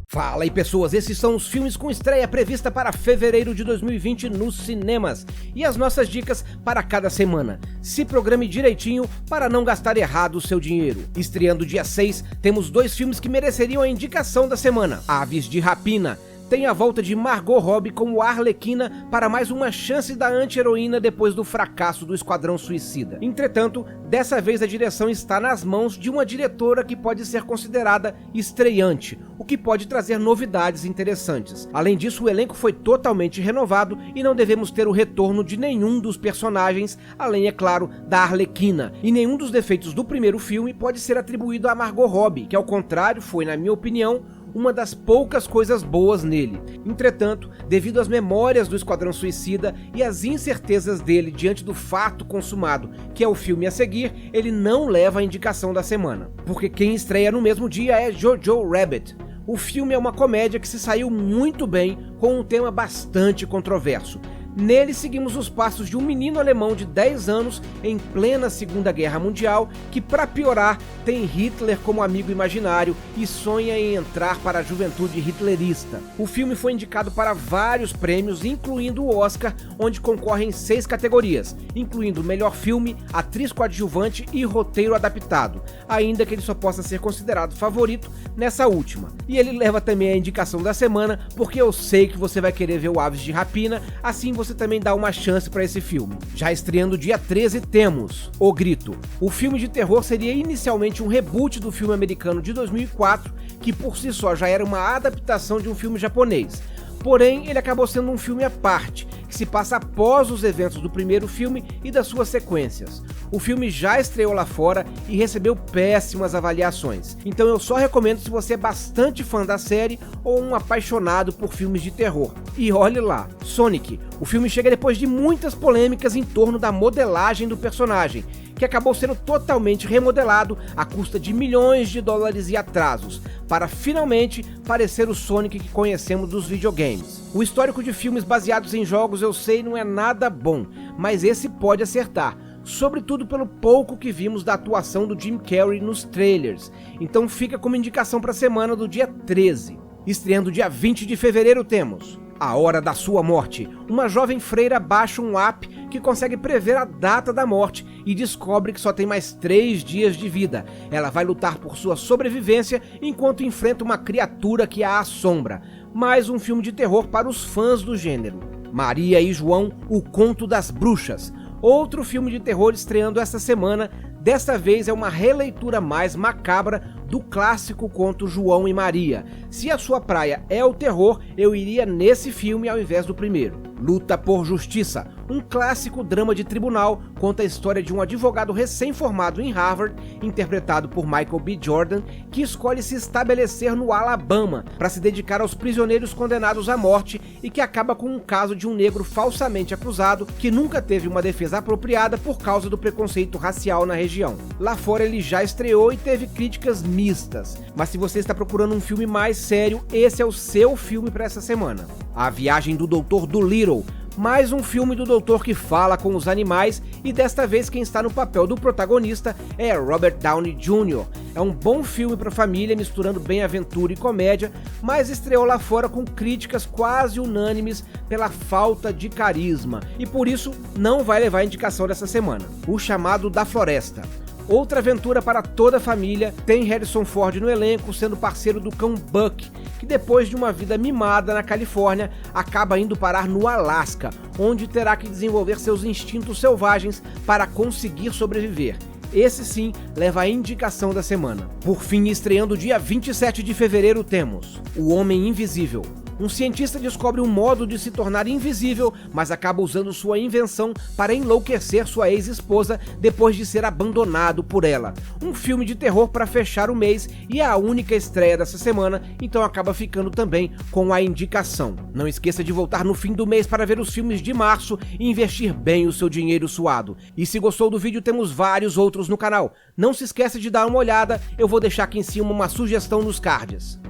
Fala aí pessoas, esses são os filmes com estreia prevista para fevereiro de 2020 nos cinemas e as nossas dicas para cada semana. Se programe direitinho para não gastar errado o seu dinheiro. Estreando dia 6, temos 2 filmes que mereceriam a indicação da semana: Aves de Rapina. Tem a volta de Margot Robbie como Arlequina para mais uma chance da anti-heroína depois do fracasso do Esquadrão Suicida. Entretanto, dessa vez a direção está nas mãos de uma diretora que pode ser considerada estreante, o que pode trazer novidades interessantes. Além disso, o elenco foi totalmente renovado e não devemos ter o retorno de nenhum dos personagens, além, é claro, da Arlequina. E nenhum dos defeitos do primeiro filme pode ser atribuído a Margot Robbie, que ao contrário foi, na minha opinião, uma das poucas coisas boas nele. Entretanto, devido às memórias do Esquadrão Suicida e às incertezas dele diante do fato consumado, que é o filme a seguir, ele não leva a indicação da semana. Porque quem estreia no mesmo dia é Jojo Rabbit. O filme é uma comédia que se saiu muito bem com um tema bastante controverso. Nele seguimos os passos de um menino alemão de 10 anos em plena Segunda Guerra Mundial que, para piorar, tem Hitler como amigo imaginário e sonha em entrar para a juventude hitlerista. O filme foi indicado para vários prêmios, incluindo o Oscar, onde concorre em 6 categorias, incluindo Melhor Filme, Atriz Coadjuvante e Roteiro Adaptado, ainda que ele só possa ser considerado favorito nessa última. E ele leva também a indicação da semana, porque eu sei que você vai querer ver o Aves de Rapina, assim você também dá uma chance para esse filme. Já estreando dia 13 temos O Grito. O filme de terror seria inicialmente um reboot do filme americano de 2004, que por si só já era uma adaptação de um filme japonês. Porém, ele acabou sendo um filme à parte, que se passa após os eventos do primeiro filme e das suas sequências. O filme já estreou lá fora e recebeu péssimas avaliações, então eu só recomendo se você é bastante fã da série ou um apaixonado por filmes de terror. E olhe lá, Sonic. O filme chega depois de muitas polêmicas em torno da modelagem do personagem, que acabou sendo totalmente remodelado à custa de milhões de dólares e atrasos, para finalmente parecer o Sonic que conhecemos dos videogames. O histórico de filmes baseados em jogos eu sei não é nada bom, mas esse pode acertar, sobretudo pelo pouco que vimos da atuação do Jim Carrey nos trailers, então fica como indicação para a semana do dia 13. Estreando dia 20 de fevereiro temos A Hora da Sua Morte. Uma jovem freira baixa um app que consegue prever a data da morte e descobre que só tem mais 3 dias de vida. Ela vai lutar por sua sobrevivência enquanto enfrenta uma criatura que a assombra. Mais um filme de terror para os fãs do gênero. Maria e João, O Conto das Bruxas. Outro filme de terror estreando esta semana. Desta vez é uma releitura mais macabra do clássico conto João e Maria. Se a sua praia é o terror, eu iria nesse filme ao invés do primeiro. Luta por Justiça, um clássico drama de tribunal, conta a história de um advogado recém-formado em Harvard, interpretado por Michael B. Jordan, que escolhe se estabelecer no Alabama para se dedicar aos prisioneiros condenados à morte e que acaba com um caso de um negro falsamente acusado que nunca teve uma defesa apropriada por causa do preconceito racial na região. Lá fora ele já estreou e teve críticas mistas, mas se você está procurando um filme mais sério, esse é o seu filme para essa semana. A Viagem do Dr. Dolittle. Mais um filme do doutor que fala com os animais e desta vez quem está no papel do protagonista é Robert Downey Jr. É um bom filme para família, misturando bem aventura e comédia, mas estreou lá fora com críticas quase unânimes pela falta de carisma e por isso não vai levar a indicação dessa semana. O Chamado da Floresta. Outra aventura para toda a família, tem Harrison Ford no elenco sendo parceiro do cão Buck, que depois de uma vida mimada na Califórnia, acaba indo parar no Alasca, onde terá que desenvolver seus instintos selvagens para conseguir sobreviver. Esse sim leva a indicação da semana. Por fim, estreando dia 27 de fevereiro temos O Homem Invisível. Um cientista descobre um modo de se tornar invisível, mas acaba usando sua invenção para enlouquecer sua ex-esposa depois de ser abandonado por ela. Um filme de terror para fechar o mês e é a única estreia dessa semana, então acaba ficando também com a indicação. Não esqueça de voltar no fim do mês para ver os filmes de março e investir bem o seu dinheiro suado. E se gostou do vídeo, temos vários outros no canal. Não se esqueça de dar uma olhada, eu vou deixar aqui em cima uma sugestão nos cards.